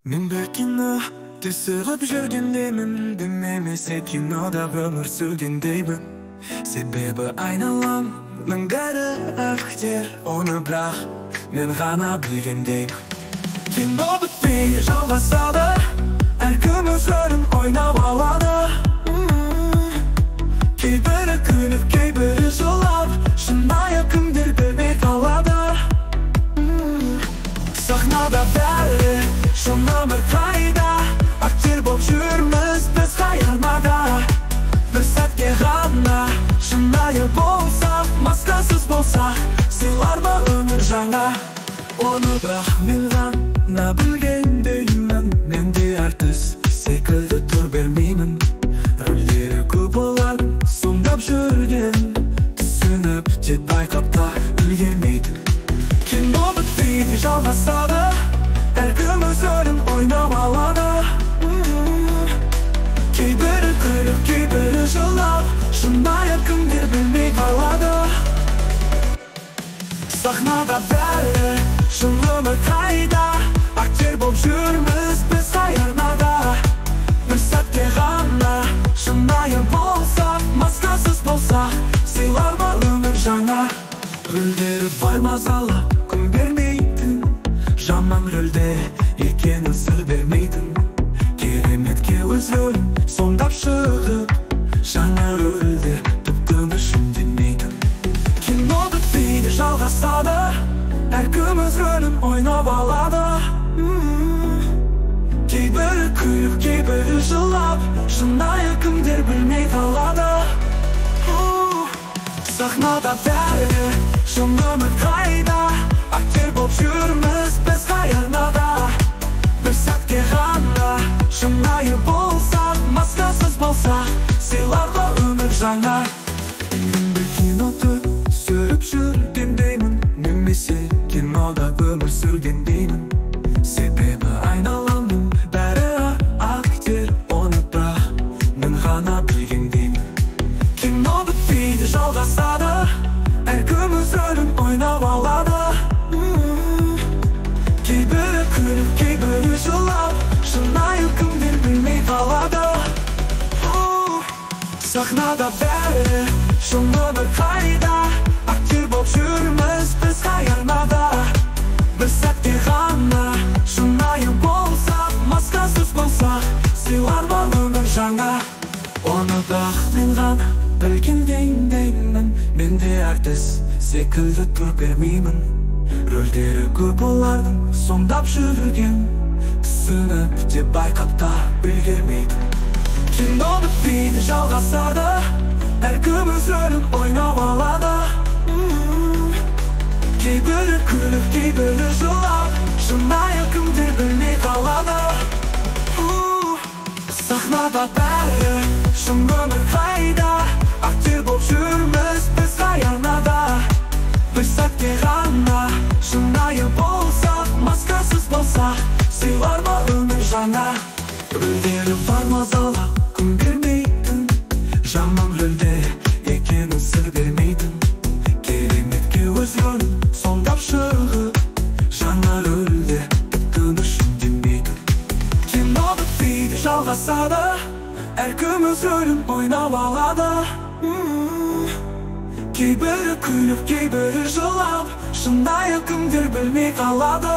Мен бір кино түсіріп жүргендеймін, демемесе кинода өмір сүргендеймін. Себебі айналамның бәрі актер, оны бірақ мен ғана білгендеймін. Кино бітпей жалғасады, әркім өз рөлін ойнап алады. Кейбірі күліп, кейбірі жылап, шынайы кімдер білмей қалады. Сахнада бәрі шын өмір қайда, актер болып жүрміз біз қайырмада. Бір сәтке ғана шынайы болсақ, маскасыз болсақ, сыйлар ма өмір жаңа. Оны бірақ мен ғана білгендеймін, мен де әртіс секілді тұр бермеймін. Рөлдері көп олардың сомдап жүрген, түсініп те байқап та үлгермейді. Кино бітпейді жалғасады, әркім өз рөлін ойнап алады. Кейбірі күліп, кейбірі жылап, шынайы кімдер білмей қалады. Сахнада бәрі шын өмір қайда, актер болып жүрміз біз қайырмада. Бір сәтке ғана шынайы болсақ, маскасыз болсақ, сыйлар ма өмір жаңа. Рөлдері бай мазалы, күн бермейтін, жаман рөлде екенін сыр бермейтін. Кереметке өз рөлін сомдап шығып, жаңа рөлде тіпті шындемейтін. Кино бітпейді жалғасады, әркім өз рөлін ойнап алады. Кейбірі күліп, кейбірі жылап, шынайы кімдер білмей қалады. Сахнада бәрі шын өмір қайда, актер болып жүрміз біз қайырмада. Бір сәтке ғана шынайы болсақ, маскасыз болсақ, сыйлар ма өмір жаңа. Бір кино түсіріп жүргендеймін, немесе кинода өмір сүргендеймін. Себебі айналамның бәрі актер, оны бірақ мен ғана білгендеймін. Кино бітпейді жалғасады, әркім өз рөлін ойнап алады. Кейбірі күліп, кейбірі жылап, шынайы кімдер білмей қалады. Сахнада бәрі шын өмір қайда, актер болып жүрміз біз қайырмада. Бір сәтке ғана шынайы болсақ, маскасыз болсақ, сыйлар ма өмір жаңа. Оны бірақ мен ғана білгендеймін, мен де әртіс секілді тұр бермеймін. Рөлдері көп олардың сомдап жүрген, түсініп те байқап та үлгермейді. Кино бітпейді жалғасады, әркім өз рөлін ойнап алады. Кейбірі күліп, кейбірі жылап, шынайы кімдер білмей қалады. Сахнада бәрі шын өмір қайда, актер болып жүрміз біз қайырмада. Бір сәтке ғана шынайы болсақ, маскасыз болсақ, сыйлар ма өмір жаңа. Рөлдері бар мазалы, күн бермейтін, жаман рөлде екенін сыр бермейтін. Кереметке өз рөлін сомдап шығып, жаңа рөлде тіпті шындемейтін. Кино бітпейді жалғасады, әркім өз рөлін ойнап алады. Кейбірі күліп, кейбірі жылап, шынайы кімдер білмей қалады.